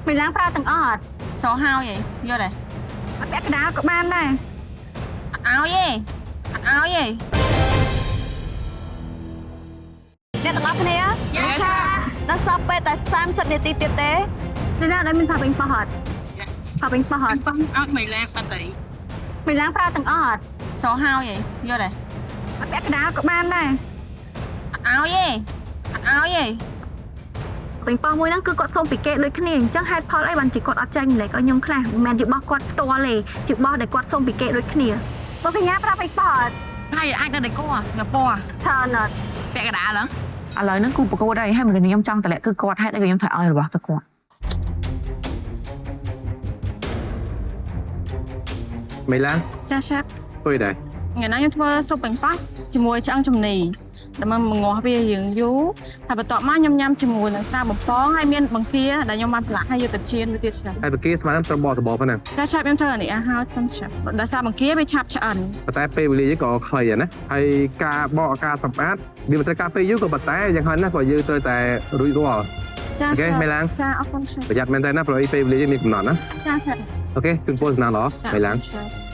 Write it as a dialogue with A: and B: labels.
A: mình lang pra từng ọt
B: សោហោយយកដែរ
A: អត់ពាក់កណ្ដាលក៏បានដែរ
B: អត់ឲ្យទេអត់ឲ្យទេ
A: អ្នកទាំងអស់គ្នា
B: Yes
A: ដល់សល់ពេលតែ30នាទីទៀតទេអ្នកណាដែលមានផាពេញប៉ោះអត់ផាពេញប៉ោះអត់
B: ប៉ះអត់មិនឡើងបាត់ទេ
A: mình lang pra từng ọt
B: សោហោយយកដែរ
A: អត់ពាក់កណ្ដាលក៏បានដែរ
B: អត់ឲ្យទេអត់ឲ្យទេ
A: ពេញប៉ោះមួយហ្នឹងគឺគាត់សុំពីគេដូចគ្នាអញ្ចឹងហេតុផលអីបានជាគាត់អត់ចែកម្លែកឲ្យខ្ញុំខ្លះមិនមែនជាបោះគាត់ផ្ទាល់ទេជាបោះដែលគាត់សុំពីគេដូចគ្នាបើកញ្ញាប្រាប់ពេញប៉ោះអត់
B: ហើយអាចនៅតែគោះញ៉ាំពណ៌
A: ច្រើនអត់
B: ពាក់កណ្ដាលហ្នឹង
C: ឥឡូវហ្នឹងគូប្រកួតហើយហើយមិនខ្ញុំចង់តម្លាក់គឺគាត់ហេតុអីក៏ខ្ញុំត្រូវឲ្យរបស់ទៅគាត់
D: មិនឡើង
B: ចាឆាប់
D: អុយដែរ
B: ថ្ងៃណាខ្ញុំធ្វើស៊ុបបាញ់ប៉ះជាមួយឆ្អឹងជំនីដែលមកងាស់វាយើងយូរហើយបន្ទាប់មកខ្ញុំញ៉ាំជាមួយនឹងតាបំពងហើយមានបង្គាដែលខ្ញុំបានប្រឡាក់ហើយយកទៅចៀនមួយទៀតចា
D: ហើយប្រគេស្មានត្របកហ្នឹង
B: ចាឆាប់ខ្ញុំធ្វើអានេះអាហារសិនឆាប់ដោយសារបង្គាវាឆាប់ឆ្អិន
D: ប៉ុន្តែពេលវេលាយើងក៏ខ្លីដែរណាហើយការបកការសម្អាតវាមិនត្រូវការពេលយូរក៏ប៉ុន្តែយ៉ាងហោចណាស់ក៏យើងត្រូវតែរួចរាល់
B: ចា
D: អូខេមិនឡើង
B: ចាអរគុណឆាប់
D: ប្រយ័ត្នមែនតើណាព្រោះពេលវេលាយើងមានកំណត់ណា
B: ចាឆាប់
D: អូខេជូនពរសំណាងល្អមិនឡើង
B: ឆាប់